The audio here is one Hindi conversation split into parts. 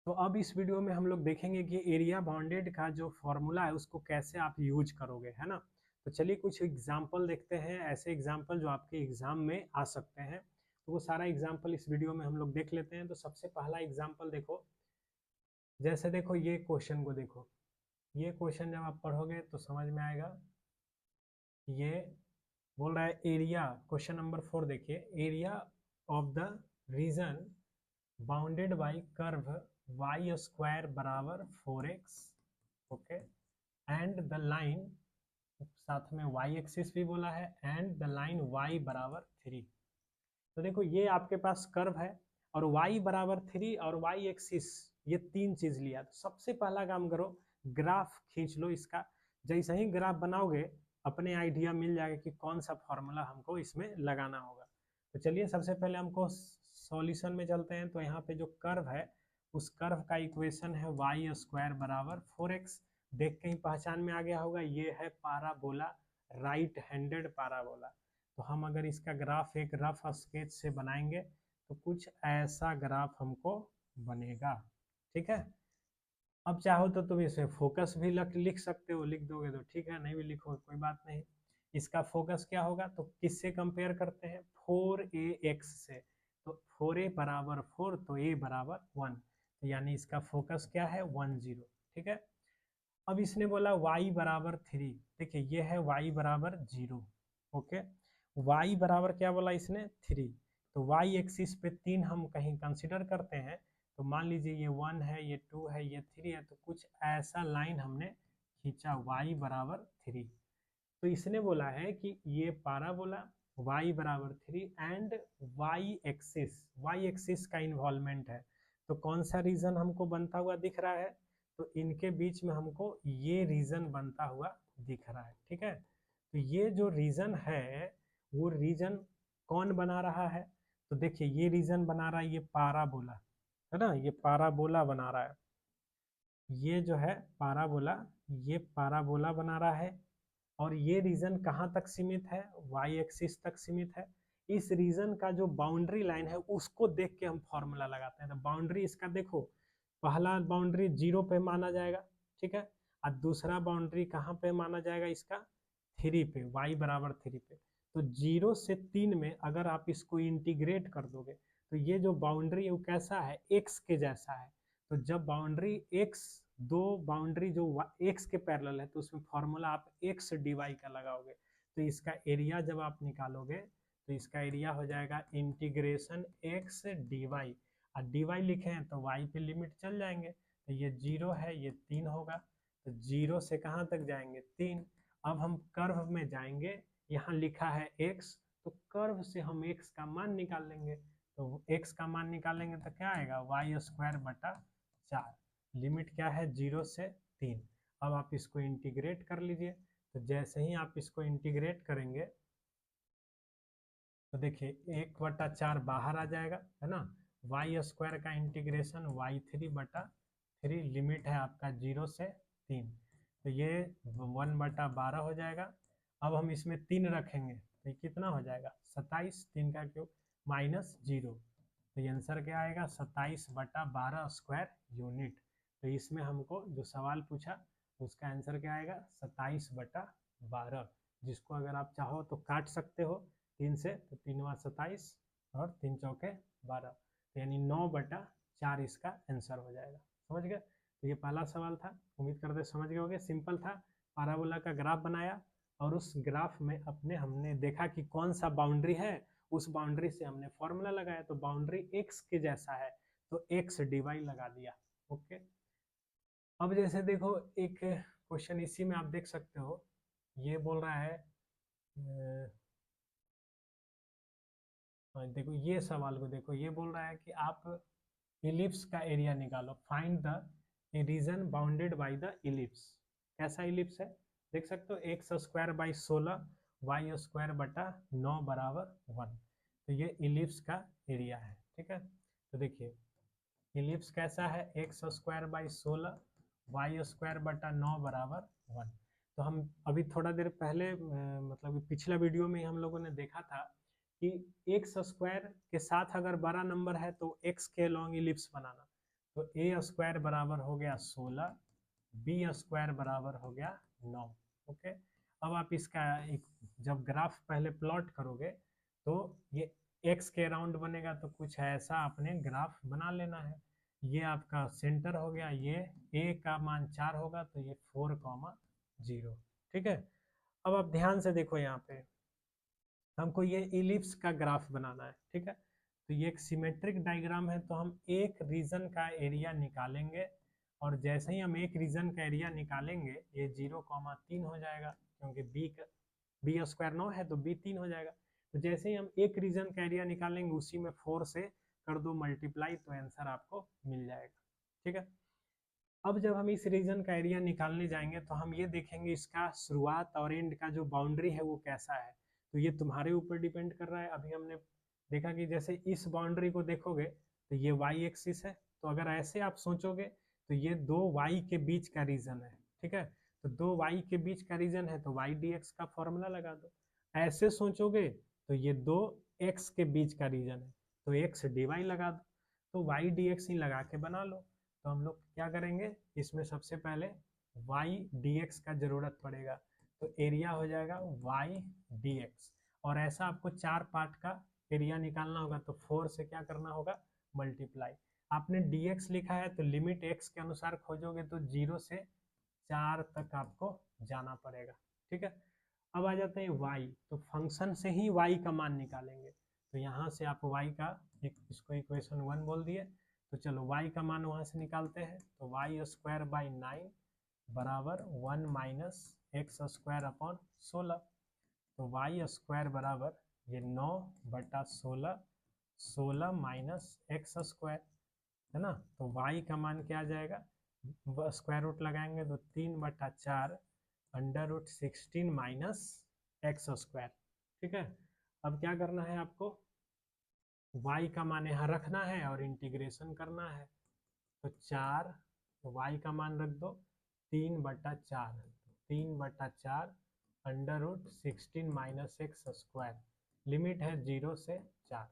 तो अब इस वीडियो में हम लोग देखेंगे कि एरिया बाउंडेड का जो फॉर्मूला है उसको कैसे आप यूज करोगे, है ना। तो चलिए कुछ एग्जाम्पल देखते हैं, ऐसे एग्जाम्पल जो आपके एग्जाम में आ सकते हैं। तो वो सारा एग्जाम्पल इस वीडियो में हम लोग देख लेते हैं। तो सबसे पहला एग्जाम्पल देखो, जैसे देखो ये क्वेश्चन को देखो। ये क्वेश्चन जब आप पढ़ोगे तो समझ में आएगा। ये बोल रहा है एरिया, क्वेश्चन नंबर 4 देखिए, area of the region bounded by curve y square बराबर 4x, okay, and the line, साथ में वाई एक्सिस भी बोला है, एंड द लाइन y बराबर 3। तो देखो ये आपके पास कर्व है और y बराबर 3 और y एक्सिस, ये तीन चीज लिया। तो सबसे पहला काम करो, ग्राफ खींच लो इसका। जैसे ही ग्राफ बनाओगे अपने आइडिया मिल जाएगा कि कौन सा फॉर्मूला हमको इसमें लगाना होगा। तो चलिए सबसे पहले हमको सॉल्यूशन में चलते हैं। तो यहाँ पे जो कर्व है उस कर्व का इक्वेशन है वाई स्क्वायर बराबर 4x। देख के ही पहचान में आ गया होगा, ये है पाराबोला, राइट हैंडेड पाराबोला। तो हम अगर इसका ग्राफ एक रफ स्केच से बनाएंगे तो कुछ ऐसा ग्राफ हमको बनेगा, ठीक है। अब चाहो तो तुम इसे फोकस भी लिख सकते हो, लिख दोगे तो ठीक है, नहीं भी लिखो कोई बात नहीं। इसका फोकस क्या होगा, तो किससे कंपेयर करते हैं, 4ax से। तो 4a बराबर 4 तो a बराबर 1, तो यानी इसका फोकस क्या है 10, ठीक है। अब इसने बोला y बराबर 3, देखिए ये है y बराबर 0, ओके। y बराबर क्या बोला इसने 3, तो y एक्सिस पे 3 हम कहीं कंसिडर करते हैं। तो मान लीजिए ये 1 है, ये 2 है, ये 3 है, तो कुछ ऐसा लाइन हमने खींचा y बराबर 3। तो इसने बोला है कि ये पाराबोला y बराबर 3 एंड y एक्सिस का इन्वॉल्वमेंट है। तो कौन सा रीजन हमको बनता हुआ दिख रहा है, तो इनके बीच में हमको ये रीजन बनता हुआ दिख रहा है, ठीक है। तो ये जो रीजन है वो रीजन कौन बना रहा है, तो देखिए ये रीजन बना रहा है ये पाराबोला, है ना, ये पाराबोला बना रहा है। ये जो है पाराबोला, ये पाराबोला बना रहा है। और ये रीजन कहाँ तक सीमित है, वाई एक्सिस तक सीमित है। इस रीजन का जो बाउंड्री लाइन है उसको देख के हम फॉर्मूला लगाते हैं। तो बाउंड्री इसका देखो, पहला बाउंड्री 0 पे माना जाएगा, ठीक है। और दूसरा बाउंड्री कहाँ पे माना जाएगा इसका, 3 पे, y बराबर 3 पे। तो 0 से 3 में अगर आप इसको इंटीग्रेट कर दोगे तो ये जो बाउंड्री है वो कैसा है, x के जैसा है। तो जब बाउंड्री x, दो बाउंड्री जो x के पैरेलल है तो उसमें फॉर्मूला आप x dy का लगाओगे। तो इसका एरिया जब आप निकालोगे तो इसका एरिया हो जाएगा इंटीग्रेशन x dy। और dy लिखे हैं तो y पे लिमिट चल जाएंगे। तो ये 0 है, ये 3 होगा। तो 0 से कहाँ तक जाएंगे 3। अब हम कर्व में जाएंगे, यहाँ लिखा है x, तो कर्व से हम x का मान निकाल लेंगे। तो x का मान निकालेंगे तो क्या आएगा, वाई स्क्वायर बटा 4। लिमिट क्या है 0 से 3। अब आप इसको इंटीग्रेट कर लीजिए। तो जैसे ही आप इसको इंटीग्रेट करेंगे तो देखिए 1/4 बाहर आ जाएगा, है ना। वाई स्क्वायर का इंटीग्रेशन y3/3, लिमिट है आपका 0 से 3। तो ये 1/12 हो जाएगा। अब हम इसमें 3 रखेंगे तो ये कितना हो जाएगा 27, 3 का क्यूब माइनस 0। तो ये आंसर क्या आएगा 27/12 स्क्वायर यूनिट। तो इसमें हमको जो सवाल पूछा उसका आंसर क्या आएगा 27/12, जिसको अगर आप चाहो तो काट सकते हो 3 से, तो 3×27 और 3×4 12, तो यानी 9/4 इसका आंसर हो जाएगा। समझ गए। तो ये पहला सवाल था, उम्मीद करते समझ गए होंगे, सिंपल था। पाराबोला का ग्राफ बनाया और उस ग्राफ में अपने हमने देखा कि कौन सा बाउंड्री है, उस बाउंड्री से हमने फॉर्मूला लगाया। तो बाउंड्री x के जैसा है तो x dy लगा दिया, ओके। अब जैसे देखो एक क्वेश्चन इसी में आप देख सकते हो, ये बोल रहा है देखो ये सवाल को देखो, ये बोल रहा है कि आप इलिप्स का एरिया निकालो, find the region bounded by the ellipse. कैसा इलिप्स है देख सकते हो, x² / 16 y²/9 बराबर 1। तो ये इलिप्स का एरिया है, ठीक है। तो देखिए इलिप्स कैसा है, x² / 16 y²/9 बराबर 1। तो हम अभी थोड़ा देर पहले मतलब पिछला वीडियो में हम लोगों ने देखा था कि x² के साथ अगर बड़ा नंबर है तो x के लॉन्ग इलिप्स बनाना। तो ए स्क्वायर बराबर हो गया 16, बी स्क्वायर बराबर हो गया 9। ओके, अब आप इसका एक जब ग्राफ पहले प्लॉट करोगे तो ये एक्स के अराउंड बनेगा, तो कुछ ऐसा आपने ग्राफ बना लेना है। ये आपका सेंटर हो गया, ये ए का मान 4 होगा तो ये 4,0। ठीक है, अब आप ध्यान से देखो, यहाँ पे हमको ये इलिप्स का ग्राफ बनाना है। ठीक है, तो ये एक सिमेट्रिक डायग्राम है, तो हम एक रीजन का एरिया निकालेंगे, और जैसे ही हम एक रीजन का एरिया निकालेंगे ये 0,3 हो जाएगा, क्योंकि बी स्क्वायर 9 है तो बी 3 हो जाएगा। तो जैसे ही हम एक रीजन का एरिया निकालेंगे उसी में 4 से कर दो मल्टीप्लाई, तो आंसर आपको मिल जाएगा। ठीक है, अब जब हम इस रीजन का एरिया निकालने जाएंगे तो हम ये देखेंगे इसका शुरुआत और एंड का जो बाउंड्री है वो कैसा है। तो ये तुम्हारे ऊपर डिपेंड कर रहा है। अभी हमने देखा कि जैसे इस बाउंड्री को देखोगे तो ये वाई एक्सिस है, तो अगर ऐसे आप सोचोगे तो ये दो वाई के बीच का रीजन है। ठीक है, तो दो वाई के बीच का रीजन है तो वाई डी एक्स का फॉर्मूला लगा दो। ऐसे सोचोगे तो ये दो एक्स के बीच का रीजन है तो एक्स डी वाई लगा दो, तो वाई डी एक्स ही लगा के बना लो। तो हम लोग क्या करेंगे, इसमें सबसे पहले वाई डी एक्स का जरूरत पड़ेगा, तो एरिया हो जाएगा वाई डी एक्स। और ऐसा आपको 4 पार्ट का एरिया निकालना होगा, तो 4 से क्या करना होगा, मल्टीप्लाई। आपने dx लिखा है तो लिमिट x के अनुसार खोजोगे तो 0 से 4 तक आपको जाना पड़ेगा। ठीक है, अब आ जाते हैं y, तो फंक्शन से ही y का मान निकालेंगे। तो यहाँ से आप y का इसको इक्वेशन 1 बोल दिए, तो चलो y का मान वहाँ से निकालते हैं। तो वाई स्क्वायर बाई 9 बराबर 1 माइनस एक्स स्क्वायर अपॉन 16। तो वाई स्क्वायर बराबर ये 9/16, 16 माइनस एक्स स्क्वायर है ना। तो y का मान क्या आ जाएगा, स्क्वायर रूट लगाएंगे तो 3/4 √16 माइनस एक्स स्क्वायर। ठीक है, अब क्या करना है आपको, y का मान यहाँ रखना है और इंटीग्रेशन करना है। तो 4, तो y का मान रख दो 3/4, 3/4 √16 माइनस एक्स स्क्वायर, लिमिट है 0 से 4।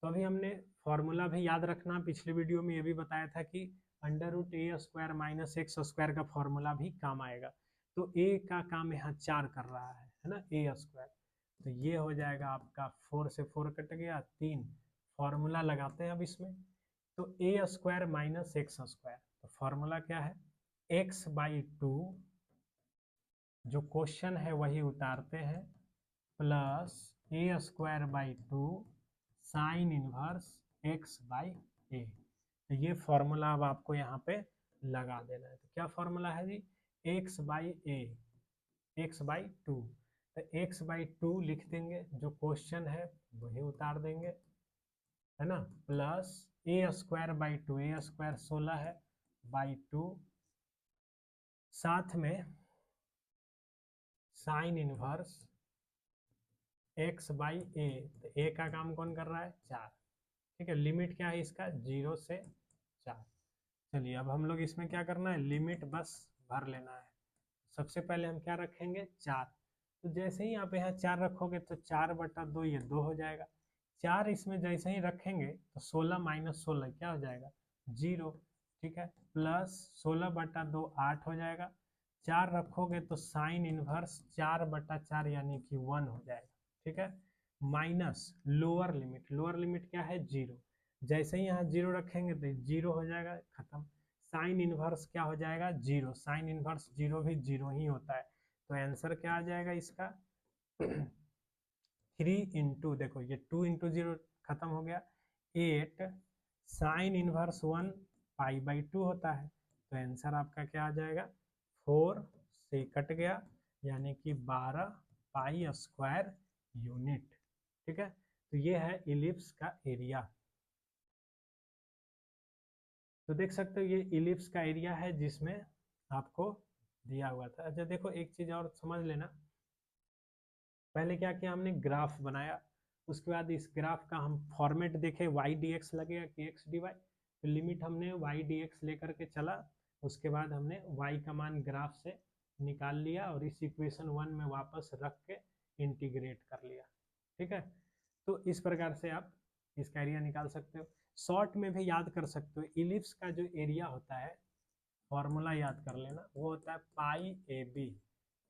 तो अभी हमने फॉर्मूला भी याद रखना, पिछले वीडियो में ये भी बताया था कि √a² माइनस एक्स स्क्वायर का फॉर्मूला भी काम आएगा। तो a का काम यहाँ 4 कर रहा है ना, a²। तो ये हो जाएगा आपका 4 से 4 कट गया 3, फॉर्मूला लगाते हैं अब इसमें। तो a² माइनस एक्स स्क्वायर, तो फॉर्मूला क्या है, x/2, जो क्वेश्चन है वही उतारते हैं, plus a²/2 sine inverse x/a। तो ये फॉर्मूला अब आपको यहाँ पे लगा देना है। तो क्या फॉर्मूला है जी, x/a, x/2। तो x/2 लिख देंगे, जो क्वेश्चन है वही उतार देंगे, है ना, प्लस a²/2, a² 16 है बाई 2, साथ में साइन इनवर्स x/a। तो a का काम कौन कर रहा है, 4। ठीक है, लिमिट क्या है इसका, 0 से 4। चलिए अब हम लोग इसमें क्या करना है, लिमिट बस भर लेना है। सबसे पहले हम क्या रखेंगे, 4। तो जैसे ही आप यहाँ 4 रखोगे तो 4/2 ये 2 हो जाएगा। 4 इसमें जैसे ही रखेंगे तो 16 माइनस 16 क्या हो जाएगा, 0। ठीक है, प्लस 16/2 8 हो जाएगा। 4 रखोगे तो साइन इनवर्स 4/4 यानी कि 1 हो जाएगा। ठीक है, माइनस लोअर लिमिट क्या है, 0। जैसे ही यहाँ 0 रखेंगे तो 0 हो जाएगा, खत्म। साइन इनवर्स क्या हो जाएगा, 0। साइन इनवर्स 0 भी 0 ही होता है। तो आंसर क्या आ जाएगा इसका 3 इंटू, देखो ये 2 इंटू 0 खत्म हो गया, 8 साइन इनवर्स 1 π/2 होता है। तो आंसर आपका क्या आ जाएगा, 4 से कट गया यानी कि 12 π² यूनिट। ठीक है, तो ये है इलिप्स का एरिया। तो देख सकते हो ये इलिप्स का एरिया है जिसमें आपको दिया हुआ था। अच्छा देखो एक चीज और समझ लेना, पहले क्या किया हमने, ग्राफ बनाया, उसके बाद इस ग्राफ का हम फॉर्मेट देखे, वाई डी एक्स लगेगा कि एक्स डी वाई। तो लिमिट हमने वाई डी एक्स लेकर के चला, उसके बाद हमने वाई का मान ग्राफ से निकाल लिया और इस इक्वेशन 1 में वापस रख के इंटीग्रेट कर लिया। ठीक है, तो इस प्रकार से आप इसका एरिया निकाल सकते हो। शॉर्ट में भी याद कर सकते हो, इलिप्स का जो एरिया होता है, फॉर्मूला याद कर लेना, वो होता है पाई ए बी।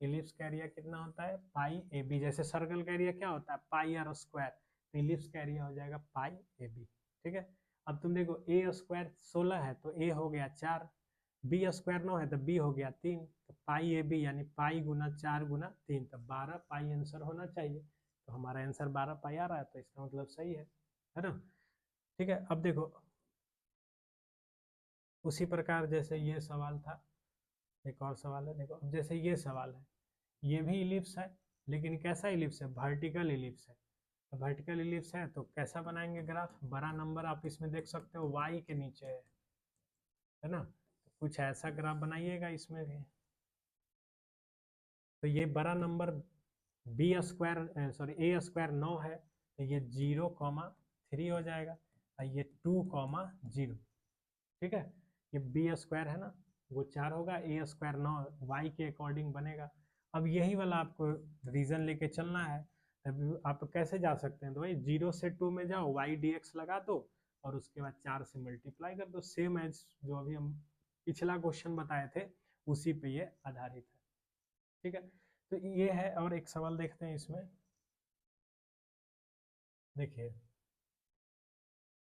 इलिप्स का एरिया कितना होता है? पाई ए बी। जैसे सर्कल का एरिया क्या होता है? पाई आर स्क्वायर। तो इलिप्स का एरिया हो जाएगा पाई ए बी। ठीक है, अब तुम देखो ए स्क्वायर 16 है तो ए हो गया 4, बी स्क्वायर 9 है तो बी हो गया 3, तो पाई ए बी यानी पाई गुना 4 गुना 3, तो 12 पाई आंसर होना चाहिए। तो हमारा आंसर 12 पाई आ रहा है, तो इसका मतलब सही है ना। ठीक है, अब देखो उसी प्रकार जैसे ये सवाल था, एक और सवाल है, देखो अब जैसे ये सवाल है, ये भी इलिप्स है, लेकिन कैसा इलिप्स है? वर्टिकल इलिप्स है। तो वर्टिकल इलिप्स है तो कैसा बनाएंगे ग्राफ? बड़ा नंबर आप इसमें देख सकते हो y के नीचे है ना, तो कुछ ऐसा ग्राफ बनाइएगा इसमें भी। तो ये बड़ा नंबर बी स्क्वायर सॉरी ए स्क्वायर 9 है, तो ये 0,3 हो जाएगा, और ये 2,0। ठीक है, ये बी स्क्वायर है ना, वो 4 होगा, ए स्क्वायर 9 वाई के अकॉर्डिंग बनेगा। अब यही वाला आपको रीजन लेके चलना है। अब आप कैसे जा सकते हैं? तो भाई 0 से 2 में जाओ, वाई डी एक्स लगा दो, और उसके बाद 4 से मल्टीप्लाई कर दो, सेम एज जो अभी हम पिछला क्वेश्चन बताए थे उसी पे ये आधारित है। ठीक है, तो ये है, और एक सवाल देखते हैं इसमें। देखिए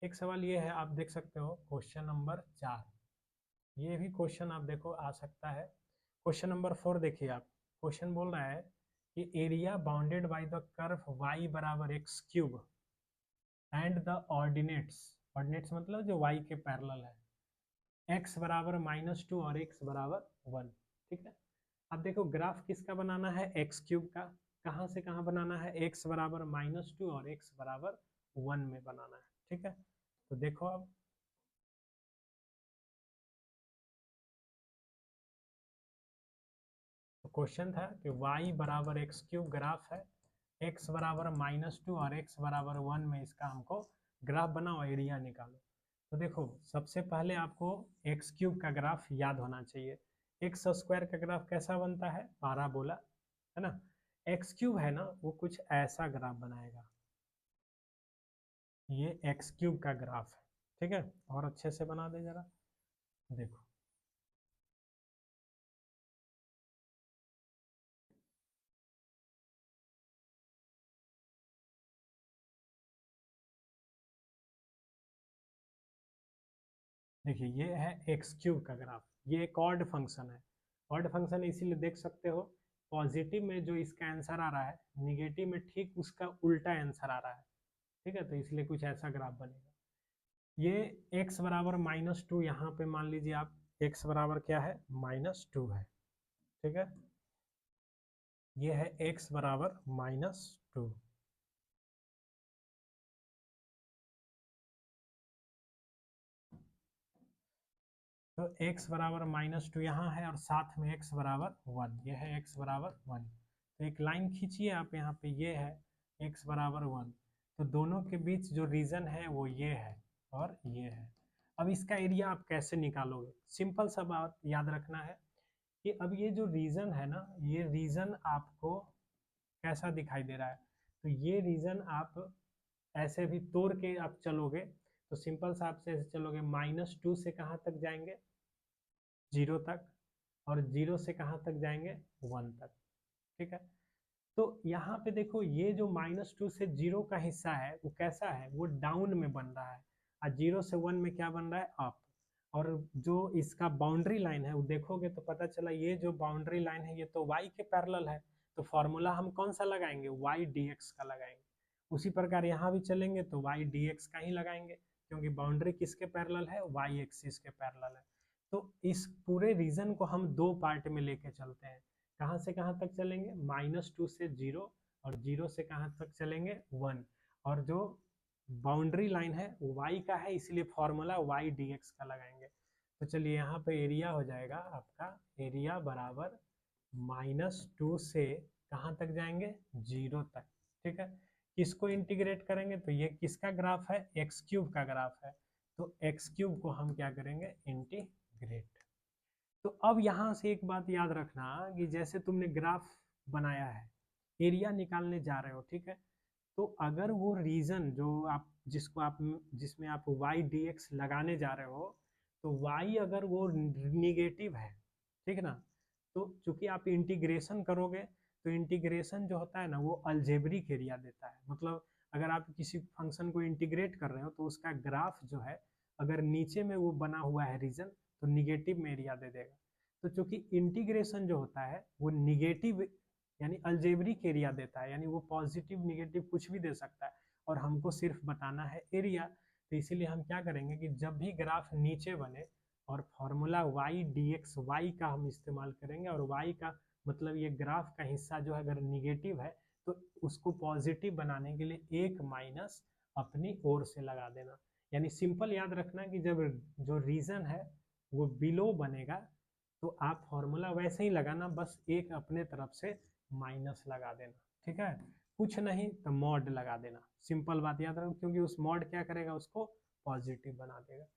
एक सवाल ये है, आप देख सकते हो क्वेश्चन नंबर 4, ये भी क्वेश्चन आप देखो आ सकता है। क्वेश्चन नंबर 4 देखिए आप, क्वेश्चन बोल रहा है कि area bounded by the curve y बराबर x cube and the ordinates, ordinates मतलब जो y के पैरेलल है, x बराबर -2 और x बराबर 1। ठीक है, अब देखो ग्राफ किसका बनाना है? एक्स क्यूब का। कहाँ से कहाँ बनाना है? x बराबर -2 और x बराबर 1 में बनाना है। ठीक है, तो देखो अब तो क्वेश्चन था कि y बराबर एक्स क्यूब ग्राफ है, x बराबर -2 और x बराबर 1 में इसका हमको ग्राफ बनाओ, एरिया निकालो। तो देखो सबसे पहले आपको एक्स क्यूब का ग्राफ याद होना चाहिए। एक्स स्क्वायर का ग्राफ कैसा बनता है? पाराबोला, है ना। एक्स क्यूब है ना, वो कुछ ऐसा ग्राफ बनाएगा, ये एक्स क्यूब का ग्राफ है। ठीक है, और अच्छे से बना दे जरा, देखो देखिए ये है एक्स क्यूब का ग्राफ, ये एक ऑड फंक्शन है। ऑड फंक्शन इसीलिए देख सकते हो, पॉजिटिव में जो इसका आंसर आ रहा है, निगेटिव में ठीक उसका उल्टा आंसर आ रहा है। ठीक है, तो इसलिए कुछ ऐसा ग्राफ बनेगा। ये x बराबर -2, यहाँ पे मान लीजिए आप x बराबर क्या है? -2 है। ठीक है, ये है x बराबर -2। तो x बराबर -2 यहाँ है, और साथ में x बराबर 1, ये है x बराबर 1। तो एक लाइन खींचिए आप यहाँ पे, ये है x बराबर 1। तो दोनों के बीच जो रीजन है वो ये है और ये है। अब इसका एरिया आप कैसे निकालोगे? सिंपल सा बात याद रखना है कि अब ये जो रीजन है ना, ये रीजन आपको कैसा दिखाई दे रहा है? तो ये रीजन आप ऐसे भी तोड़ के आप चलोगे, तो सिंपल सा आप से ऐसे चलोगे, -2 से कहाँ तक जाएंगे? 0 तक, और 0 से कहाँ तक जाएंगे? 1 तक। ठीक है, तो यहाँ पे देखो ये जो -2 से 0 का हिस्सा है वो कैसा है? वो डाउन में बन रहा है, और 0 से 1 में क्या बन रहा है? अप। और जो इसका बाउंड्री लाइन है वो देखोगे तो पता चला, ये जो बाउंड्री लाइन है ये तो y के पैरेलल है, तो फॉर्मूला हम कौन सा लगाएंगे? y dx का लगाएंगे। उसी प्रकार यहाँ भी चलेंगे तो y dx का ही लगाएंगे, क्योंकि बाउंड्री किसके पैरेलल है? y एक्सिस के पैरेलल है। तो इस पूरे रीजन को हम दो पार्ट में लेके चलते हैं। कहाँ से कहाँ तक चलेंगे? -2 से 0, और 0 से कहाँ तक चलेंगे? 1। और जो बाउंड्री लाइन है वो y का है, इसलिए फॉर्मूला y dx का लगाएंगे। तो चलिए यहाँ पे एरिया हो जाएगा आपका, एरिया बराबर -2 से कहाँ तक जाएंगे? 0 तक। ठीक है, किसको इंटीग्रेट करेंगे? तो ये किसका ग्राफ है? एक्स क्यूब का ग्राफ है, तो एक्स क्यूब को हम क्या करेंगे? इंटीग्रेट। तो अब यहाँ से एक बात याद रखना कि जैसे तुमने ग्राफ बनाया है, एरिया निकालने जा रहे हो, ठीक है, तो अगर वो रीजन जो आप जिसमें आप वाई डी एक्स लगाने जा रहे हो, तो वाई अगर वो निगेटिव है, ठीक ना, तो चूंकि आप इंटीग्रेशन करोगे तो इंटीग्रेशन जो होता है ना वो अलजेब्रिक एरिया देता है। मतलब अगर आप किसी फंक्शन को इंटीग्रेट कर रहे हो तो उसका ग्राफ जो है अगर नीचे में वो बना हुआ है रीजन तो निगेटिव में एरिया दे देगा। तो चूंकि इंटीग्रेशन जो होता है वो निगेटिव यानी अलजेब्रिक एरिया देता है, यानी वो पॉजिटिव निगेटिव कुछ भी दे सकता है और हमको सिर्फ बताना है एरिया। तो इसीलिए हम क्या करेंगे कि जब भी ग्राफ नीचे बने और formula y d x y का हम इस्तेमाल करेंगे, और वाई का मतलब ये ग्राफ का हिस्सा जो है अगर निगेटिव है तो उसको पॉजिटिव बनाने के लिए एक माइनस अपनी ओर से लगा देना। यानी सिंपल याद रखना कि जब जो रीजन है वो बिलो बनेगा तो आप फॉर्मूला वैसे ही लगाना, बस एक अपने तरफ से माइनस लगा देना, ठीक है। कुछ नहीं तो मॉड लगा देना, सिंपल बात याद रखो, क्योंकि उस मॉड क्या करेगा उसको पॉजिटिव बना देगा।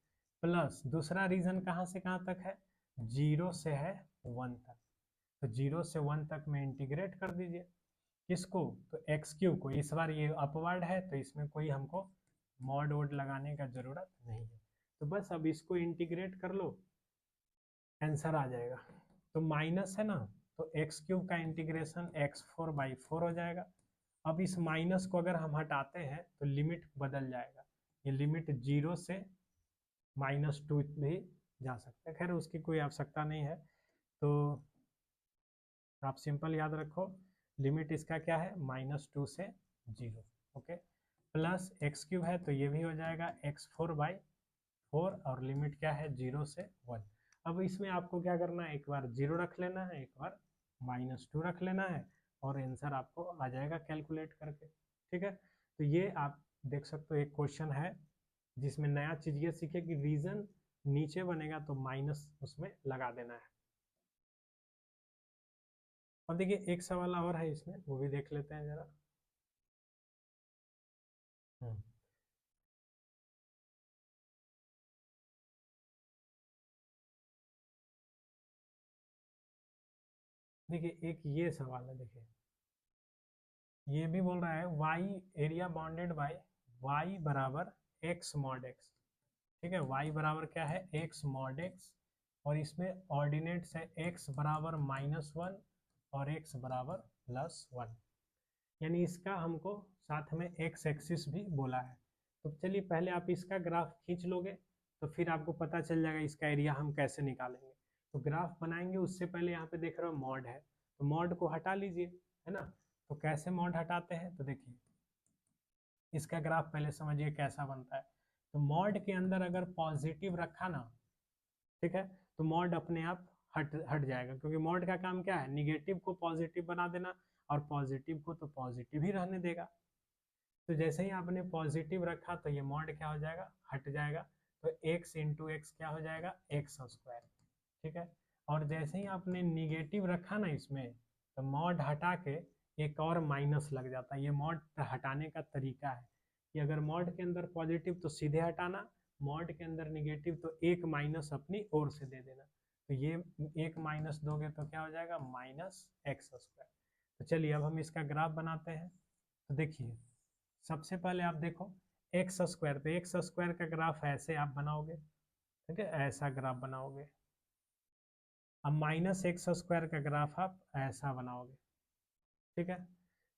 प्लस दूसरा रीजन कहाँ से कहाँ तक है, 0 से है 1 तक, तो 0 से 1 तक में इंटीग्रेट कर दीजिए किसको, तो एक्स क्यू को। इस बार ये अपवर्ड है तो इसमें कोई हमको मॉड वोड लगाने का जरूरत नहीं है। तो बस अब इसको इंटीग्रेट कर लो, आंसर आ जाएगा। तो माइनस है ना, तो एक्स क्यूब का इंटीग्रेशन x4/4 हो जाएगा। अब इस माइनस को अगर हम हटाते हैं तो लिमिट बदल जाएगा, ये लिमिट 0 से -2 भी जा सकता है, खैर उसकी कोई आवश्यकता नहीं है। तो आप सिंपल याद रखो, लिमिट इसका क्या है -2 से 0, ओके। प्लस एक्स क्यूब है तो ये भी हो जाएगा x4/4 और लिमिट क्या है 0 से 1। अब इसमें आपको क्या करना है, एक बार 0 रख लेना है, एक बार -2 रख लेना है और आंसर आपको आ जाएगा कैलकुलेट करके, ठीक है। तो ये आप देख सकते हो एक क्वेश्चन है जिसमें नया चीज ये सीखे कि रीजन नीचे बनेगा तो माइनस उसमें लगा देना है। और देखिए एक सवाल और है इसमें, वो भी देख लेते हैं जरा। देखिए एक ये सवाल है, देखिए ये भी बोल रहा है y area bounded by y बराबर एक्स मॉड एक्स, ठीक है। वाई बराबर क्या है, एक्स मॉड एक्स, और इसमें ऑर्डिनेट्स है एक्स बराबर -1 और एक्स बराबर +1, यानी इसका हमको साथ में एक्स एक्सिस भी बोला है। तो चलिए पहले आप इसका ग्राफ खींच लोगे तो फिर आपको पता चल जाएगा इसका एरिया हम कैसे निकालेंगे। तो ग्राफ बनाएंगे उससे पहले यहाँ पे देख रहे हो मॉड है, तो मॉड को हटा लीजिए, है ना। तो कैसे मॉड हटाते हैं, तो देखिए इसका ग्राफ पहले समझिए कैसा बनता है। तो मॉड के अंदर अगर पॉजिटिव रखा ना, ठीक है, तो मॉड अपने आप हट हट जाएगा, क्योंकि मॉड का काम क्या है, निगेटिव को पॉजिटिव बना देना और पॉजिटिव को तो पॉजिटिव ही रहने देगा। तो जैसे ही आपने पॉजिटिव रखा तो ये मॉड क्या हो जाएगा, हट जाएगा। तो x इंटू एक्स क्या हो जाएगा, x², ठीक है। और जैसे ही आपने निगेटिव रखा ना इसमें, तो मॉड हटा के एक और माइनस लग जाता है। ये मॉड हटाने का तरीका है कि अगर मॉड के अंदर पॉजिटिव तो सीधे हटाना, मॉड के अंदर निगेटिव तो एक माइनस अपनी ओर से दे देना। तो ये एक माइनस दोगे तो क्या हो जाएगा, -x²। तो चलिए अब हम इसका ग्राफ बनाते हैं। तो देखिए सबसे पहले आप देखो x², तो x² का ग्राफ ऐसे आप बनाओगे, ठीक है, ऐसा ग्राफ बनाओगे। अब -x² का ग्राफ आप ऐसा बनाओगे, ठीक है।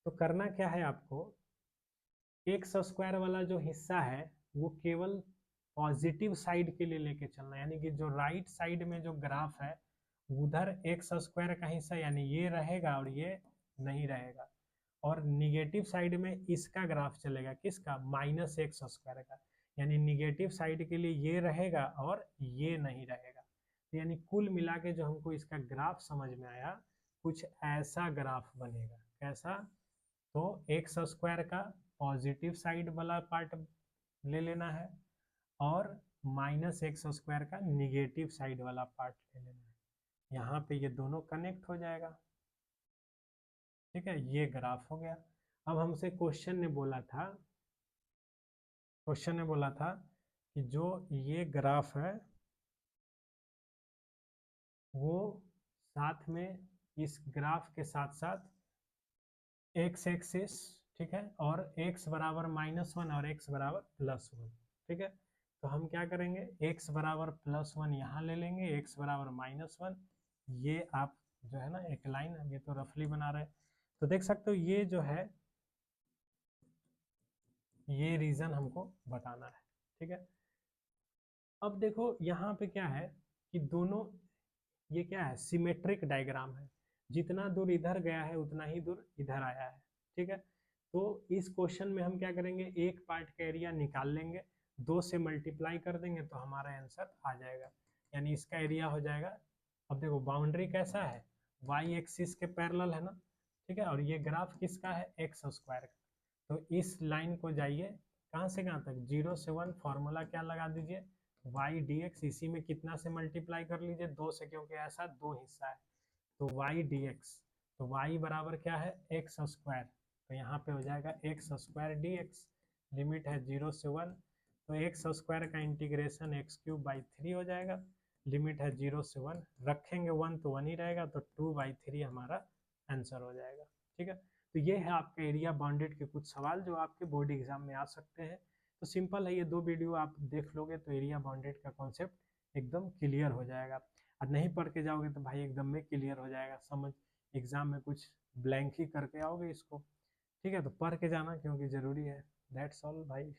तो करना क्या है आपको, x² वाला जो हिस्सा है वो केवल पॉजिटिव साइड के लिए लेके चलना है, यानी कि जो राइट साइड में जो ग्राफ है उधर x² का हिस्सा यानी ये रहेगा और ये नहीं रहेगा, और निगेटिव साइड में इसका ग्राफ चलेगा, किसका, -x² का, यानी निगेटिव साइड के लिए ये रहेगा और ये नहीं रहेगा। तो यानी कुल मिला के जो हमको इसका ग्राफ समझ में आया, कुछ ऐसा ग्राफ बनेगा, कैसा, तो x² का पॉजिटिव साइड वाला पार्ट ले लेना है और -x² का निगेटिव साइड वाला पार्ट ले लेना है। यहाँ पे ये दोनों कनेक्ट हो जाएगा, ठीक है, ये ग्राफ हो गया। अब हमसे क्वेश्चन ने बोला था कि जो ये ग्राफ है वो साथ में इस ग्राफ के साथ साथ x एक्सिस ठीक है, और x बराबर -1 और x बराबर +1। ठीक है, तो हम क्या करेंगे, x बराबर +1 यहाँ ले लेंगे, x बराबर -1, ये आप जो है ना एक लाइन, ये तो रफली बना रहे हैं, तो देख सकते हो ये जो है ये रीजन हमको बताना है। ठीक है, अब देखो यहाँ पे क्या है कि दोनों, ये क्या है, सिमेट्रिक डायग्राम है, जितना दूर इधर गया है उतना ही दूर इधर आया है। ठीक है, तो इस क्वेश्चन में हम क्या करेंगे, एक पार्ट का एरिया निकाल लेंगे, 2 से मल्टीप्लाई कर देंगे तो हमारा आंसर आ जाएगा, यानी इसका एरिया हो जाएगा। अब देखो बाउंड्री कैसा है, वाई एक्सिस के पैरेलल है ना। ठीक है, और ये ग्राफ किसका है, एक्स स्क्वायर का। तो इस लाइन को जाइए कहाँ से कहाँ तक, 0 से 1, फॉर्मूला क्या लगा दीजिए, वाई डी एक्स, इसी में कितना से मल्टीप्लाई कर लीजिए, 2 से, क्योंकि ऐसा 2 हिस्सा है, तो वाई डी एक्स, तो वाई बराबर क्या है, एक्स स्क्वायर, तो यहाँ पे हो जाएगा x square D x, limit है 0 से 1, तो एक्स स्क्वायर का इंटीग्रेशन x³ हो जाएगा, लिमिट है 0 से 1, रखेंगे 1 तो 1 ही रहेगा, तो 2/3 हमारा आंसर हो जाएगा। ठीक है, तो ये है आपका एरिया बाउंडेड के कुछ सवाल जो आपके बोर्ड एग्जाम में आ सकते हैं। तो सिंपल है, ये 2 वीडियो आप देख लोगे तो एरिया बाउंडेड का कॉन्सेप्ट एकदम क्लियर हो जाएगा, और नहीं पढ़ के जाओगे तो भाई एकदम में क्लियर हो जाएगा, समझ एग्जाम में कुछ ब्लैंक ही करके आओगे इसको। ठीक है, तो पढ़ के जाना क्योंकि ज़रूरी है। दैट्स ऑल भाई।